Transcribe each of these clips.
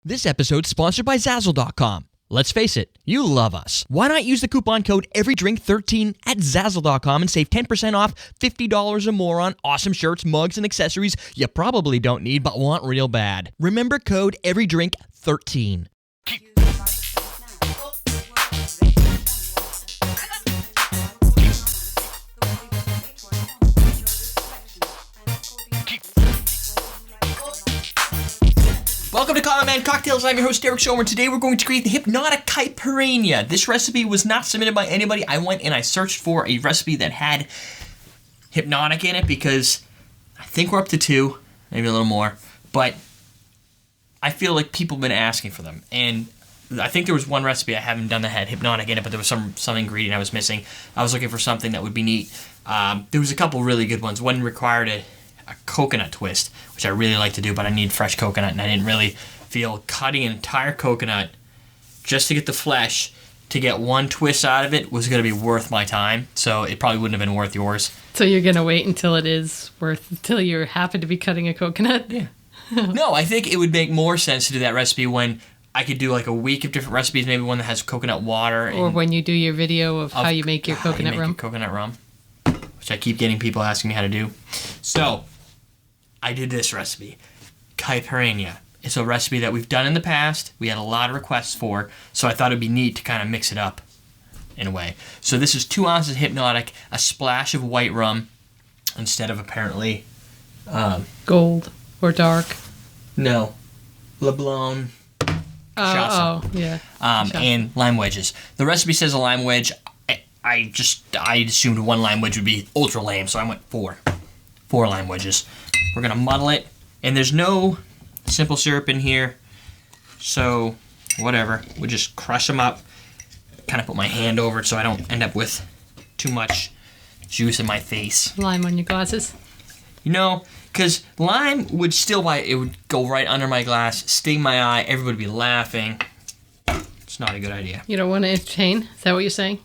This episode's sponsored by Zazzle.com. Let's face it, you love us. Why not use the coupon code EVERYDRINK13 at Zazzle.com and save 10% off $50 or more on awesome shirts, mugs, and accessories you probably don't need but want real bad. Remember code EVERYDRINK13. Welcome to Common Man Cocktails. I'm your host, Derek Schomer. Today we're going to create the Hpnotiq Caipirinha. This recipe was not submitted by anybody. I went and I searched for a recipe that had Hpnotiq in it because I think we're up to 2, maybe a little more. But I feel like people have been asking for them. And I think there was one recipe I haven't done that had Hpnotiq in it, but there was some ingredient I was missing. I was looking for something that would be neat. There was a couple really good ones. One required a coconut twist, which I really like to do, but I need fresh coconut, and I didn't really feel cutting an entire coconut just to get the flesh to get one twist out of it was going to be worth my time, so it probably wouldn't have been worth yours. So you're going to wait until you happen to be cutting a coconut? Yeah. No, I think it would make more sense to do that recipe when I could do like a week of different recipes, maybe one that has coconut water. Or when you do your video of how you make your coconut rum. Coconut rum, which I keep getting people asking me how to do. So I did this recipe, Caipirinha. It's a recipe that we've done in the past. We had a lot of requests for, so I thought it'd be neat to kind of mix it up in a way. So this is 2 ounces of Hpnotiq, a splash of white rum, instead of apparently gold or dark. No, LeBlanc. Yeah. And lime wedges. The recipe says a lime wedge. I assumed 1 lime wedge would be ultra lame, so I went 4 lime wedges. We're gonna muddle it, and there's no simple syrup in here, so whatever. We'll just crush them up. Kind of put my hand over it so I don't end up with too much juice in my face. Lime on your glasses. You know, because lime would it would go right under my glass, sting my eye. Everybody would be laughing. It's not a good idea. You don't want to entertain? Is that what you're saying?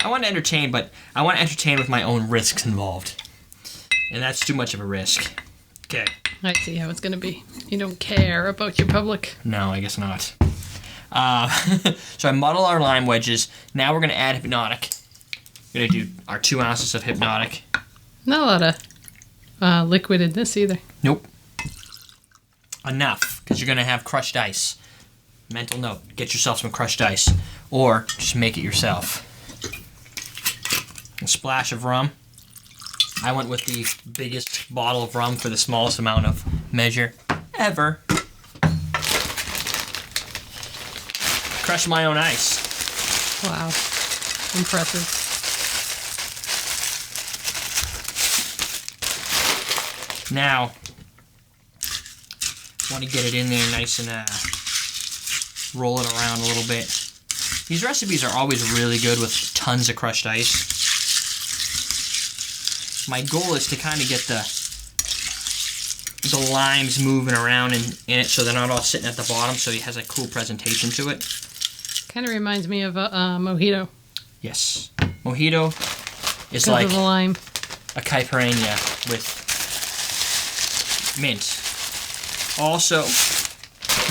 I want to entertain, but I want to entertain with my own risks involved. And that's too much of a risk. Okay. I see how it's going to be. You don't care about your public. No, I guess not. So I muddle our lime wedges. Now we're going to add Hpnotiq. We're going to do our 2 ounces of Hpnotiq. Not a lot of liquid in this either. Nope. Enough, because you're going to have crushed ice. Mental note, get yourself some crushed ice. Or just make it yourself. A splash of rum. I went with the biggest bottle of rum for the smallest amount of measure ever. Crushed my own ice. Wow. Impressive. Now, want to get it in there nice and roll it around a little bit. These recipes are always really good with tons of crushed ice. My goal is to kind of get the limes moving around in it so they're not all sitting at the bottom, so it has a cool presentation to it. Kind of reminds me of a mojito. Yes. Mojito is because like of the lime. A Caipirinha with mint. Also,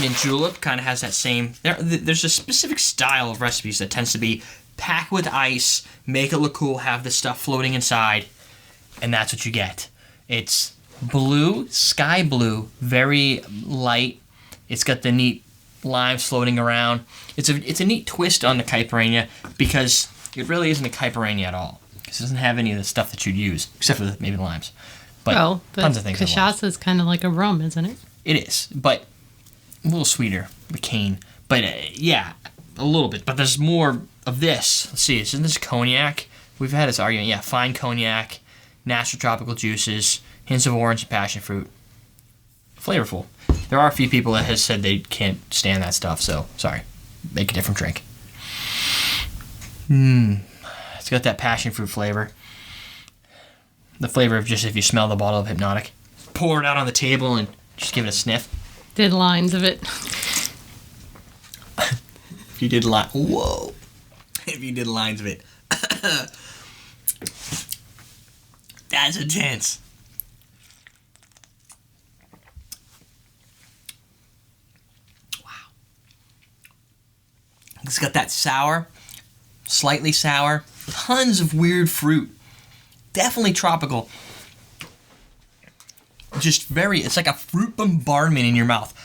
mint julep kind of has that same... There's a specific style of recipes that tends to be packed with ice, make it look cool, have the stuff floating inside, and that's what you get. It's blue, sky blue, very light. It's got the neat limes floating around. It's a neat twist on the Caipirinha because it really isn't a Caipirinha at all. It doesn't have any of the stuff that you'd use, except for maybe the limes. But tons of things. Cachaça is kind of like a rum, isn't it? It is, but a little sweeter, the cane. But yeah, a little bit. But there's more of this. Let's see, isn't this cognac? We've had this argument. Yeah, fine cognac, natural tropical juices, hints of orange and passion fruit. Flavorful. There are a few people that has said they can't stand that stuff, so sorry. Make a different drink. It's got that passion fruit flavor. The flavor of just if you smell the bottle of Hpnotiq. Pour it out on the table and just give it a sniff. Did lines of it. If you did whoa. If you did lines of it. That's intense. It's got that sour, slightly sour, tons of weird fruit. Definitely tropical. It's like a fruit bombardment in your mouth.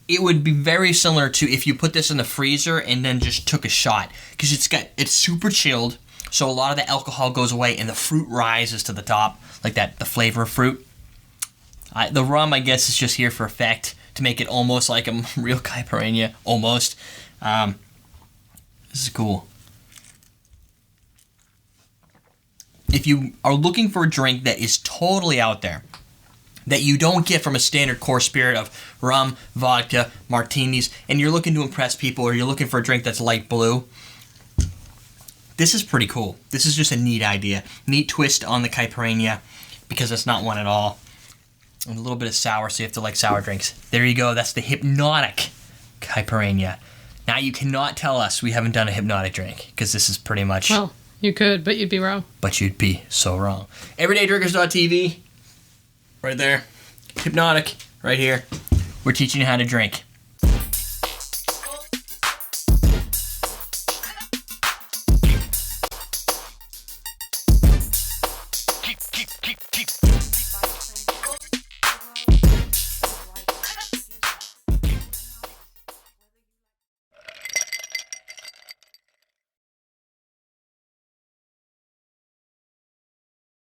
It would be very similar to if you put this in the freezer and then just took a shot. Because it's super chilled, so a lot of the alcohol goes away and the fruit rises to the top. Like that, the flavor of fruit. The rum, I guess, is just here for effect to make it almost like a real caipirinha. Almost. This is cool. If you are looking for a drink that is totally out there, that you don't get from a standard core spirit of rum, vodka, martinis, and you're looking to impress people, or you're looking for a drink that's light blue, this is pretty cool. This is just a neat idea. Neat twist on the caipirinha, because it's not one at all. And a little bit of sour, so you have to like sour drinks. There you go. That's the Hpnotiq caipirinha. Now you cannot tell us we haven't done a Hpnotiq drink, because this is pretty much... Well, you could, but you'd be wrong. But you'd be so wrong. EverydayDrinkers.tv. Right there. Hpnotiq. Right here. We're teaching you how to drink.